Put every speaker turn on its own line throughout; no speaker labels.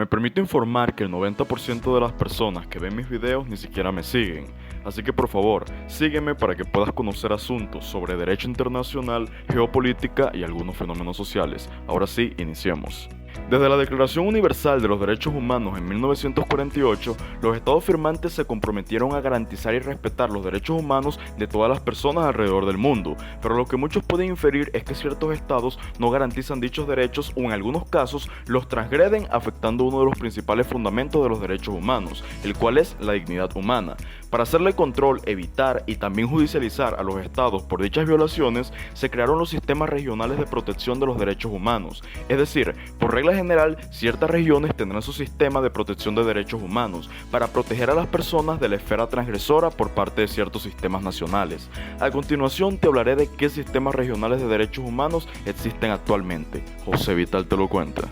Me permito informar que el 90% de las personas que ven mis videos ni siquiera me siguen, así que por favor, sígueme para que puedas conocer asuntos sobre derecho internacional, geopolítica y algunos fenómenos sociales. Ahora sí, iniciemos. Desde la Declaración Universal de los Derechos Humanos en 1948, los estados firmantes se comprometieron a garantizar y respetar los derechos humanos de todas las personas alrededor del mundo, pero lo que muchos pueden inferir es que ciertos estados no garantizan dichos derechos o en algunos casos los transgreden, afectando uno de los principales fundamentos de los derechos humanos, el cual es la dignidad humana. Para hacerle control, evitar y también judicializar a los estados por dichas violaciones, se crearon los sistemas regionales de protección de los derechos humanos, es decir, por regla general, ciertas regiones tendrán su sistema de protección de derechos humanos para proteger a las personas de la esfera transgresora por parte de ciertos sistemas nacionales. A continuación te hablaré de qué sistemas regionales de derechos humanos existen actualmente. José Vital te lo cuenta.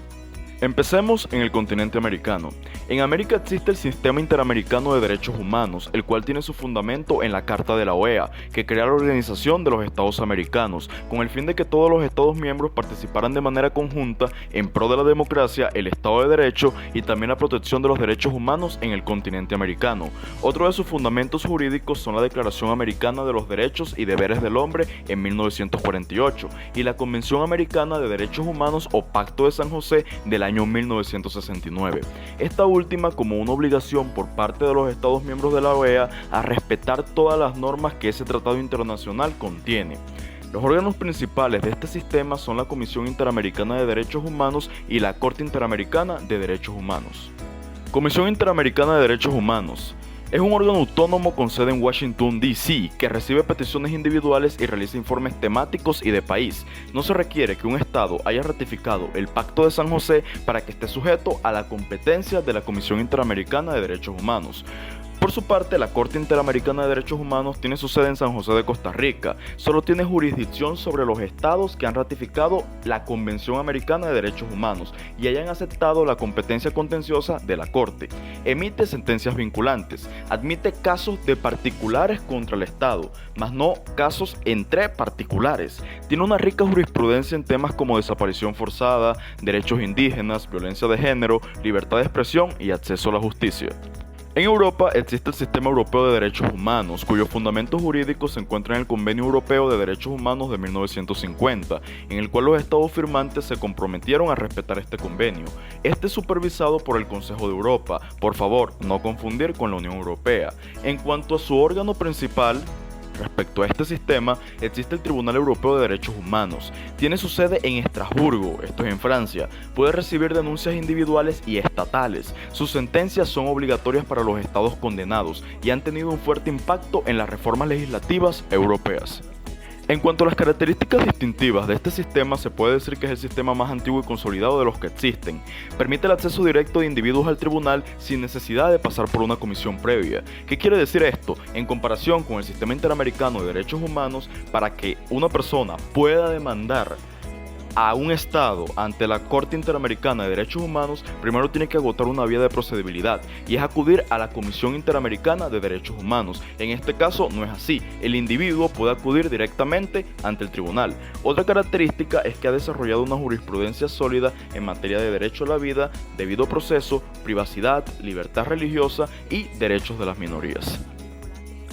Empecemos en el continente americano. En América existe el Sistema Interamericano de Derechos Humanos, el cual tiene su fundamento en la Carta de la OEA, que crea la Organización de los Estados Americanos, con el fin de que todos los Estados miembros participaran de manera conjunta en pro de la democracia, el Estado de Derecho y también la protección de los derechos humanos en el continente americano. Otro de sus fundamentos jurídicos son la Declaración Americana de los Derechos y Deberes del Hombre en 1948 y la Convención Americana de Derechos Humanos o Pacto de San José del año 1969. Esta última como una obligación por parte de los Estados miembros de la OEA a respetar todas las normas que ese tratado internacional contiene. Los órganos principales de este sistema son la Comisión Interamericana de Derechos Humanos y la Corte Interamericana de Derechos Humanos. Comisión Interamericana de Derechos Humanos. Es un órgano autónomo con sede en Washington, D.C., que recibe peticiones individuales y realiza informes temáticos y de país. No se requiere que un Estado haya ratificado el Pacto de San José para que esté sujeto a la competencia de la Comisión Interamericana de Derechos Humanos. Por su parte, la Corte Interamericana de Derechos Humanos tiene su sede en San José de Costa Rica. Solo tiene jurisdicción sobre los estados que han ratificado la Convención Americana de Derechos Humanos y hayan aceptado la competencia contenciosa de la Corte. Emite sentencias vinculantes. Admite casos de particulares contra el Estado, mas no casos entre particulares. Tiene una rica jurisprudencia en temas como desaparición forzada, derechos indígenas, violencia de género, libertad de expresión y acceso a la justicia. En Europa existe el Sistema Europeo de Derechos Humanos, cuyos fundamentos jurídicos se encuentran en el Convenio Europeo de Derechos Humanos de 1950, en el cual los estados firmantes se comprometieron a respetar este convenio. Este es supervisado por el Consejo de Europa, por favor, no confundir con la Unión Europea. En cuanto a su órgano principal, respecto a este sistema, existe el Tribunal Europeo de Derechos Humanos. Tiene su sede en Estrasburgo, esto es en Francia. Puede recibir denuncias individuales y estatales. Sus sentencias son obligatorias para los estados condenados y han tenido un fuerte impacto en las reformas legislativas europeas. En cuanto a las características distintivas de este sistema, se puede decir que es el sistema más antiguo y consolidado de los que existen. Permite el acceso directo de individuos al tribunal sin necesidad de pasar por una comisión previa. ¿Qué quiere decir esto? En comparación con el Sistema Interamericano de Derechos Humanos, para que una persona pueda demandar a un Estado ante la Corte Interamericana de Derechos Humanos, primero tiene que agotar una vía de procedibilidad y es acudir a la Comisión Interamericana de Derechos Humanos. En este caso no es así, el individuo puede acudir directamente ante el tribunal. Otra característica es que ha desarrollado una jurisprudencia sólida en materia de derecho a la vida, debido proceso, privacidad, libertad religiosa y derechos de las minorías.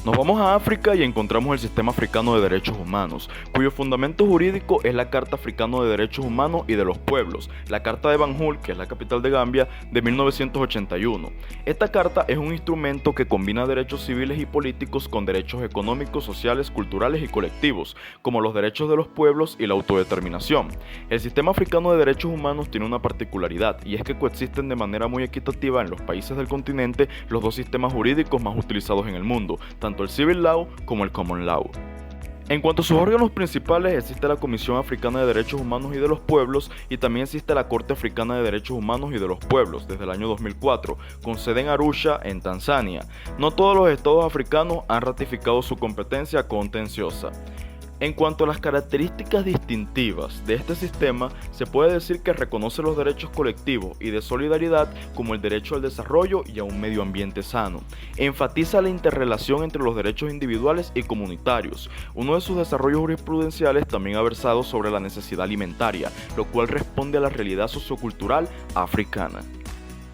Nos vamos a África y encontramos el Sistema Africano de Derechos Humanos, cuyo fundamento jurídico es la Carta Africana de Derechos Humanos y de los Pueblos, la Carta de Banjul, que es la capital de Gambia, de 1981. Esta carta es un instrumento que combina derechos civiles y políticos con derechos económicos, sociales, culturales y colectivos, como los derechos de los pueblos y la autodeterminación. El Sistema Africano de Derechos Humanos tiene una particularidad, y es que coexisten de manera muy equitativa en los países del continente los dos sistemas jurídicos más utilizados en el mundo, tanto el Civil Law como el Common Law. En cuanto a sus órganos principales, existe la Comisión Africana de Derechos Humanos y de los Pueblos y también existe la Corte Africana de Derechos Humanos y de los Pueblos desde el año 2004, con sede en Arusha, en Tanzania. No todos los estados africanos han ratificado su competencia contenciosa. En cuanto a las características distintivas de este sistema, se puede decir que reconoce los derechos colectivos y de solidaridad como el derecho al desarrollo y a un medio ambiente sano. Enfatiza la interrelación entre los derechos individuales y comunitarios. Uno de sus desarrollos jurisprudenciales también ha versado sobre la necesidad alimentaria, lo cual responde a la realidad sociocultural africana.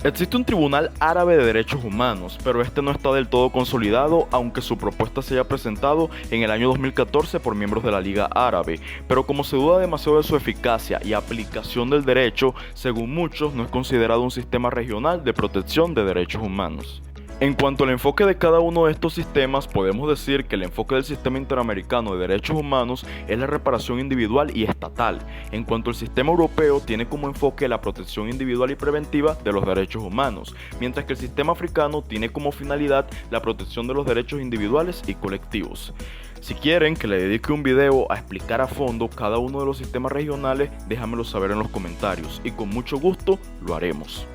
Existe un tribunal árabe de derechos humanos, pero este no está del todo consolidado, aunque su propuesta se haya presentado en el año 2014 por miembros de la Liga Árabe, pero como se duda demasiado de su eficacia y aplicación del derecho, según muchos no es considerado un sistema regional de protección de derechos humanos. En cuanto al enfoque de cada uno de estos sistemas, podemos decir que el enfoque del sistema interamericano de derechos humanos es la reparación individual y estatal, en cuanto el sistema europeo tiene como enfoque la protección individual y preventiva de los derechos humanos, mientras que el sistema africano tiene como finalidad la protección de los derechos individuales y colectivos. Si quieren que le dedique un video a explicar a fondo cada uno de los sistemas regionales, déjamelo saber en los comentarios y con mucho gusto lo haremos.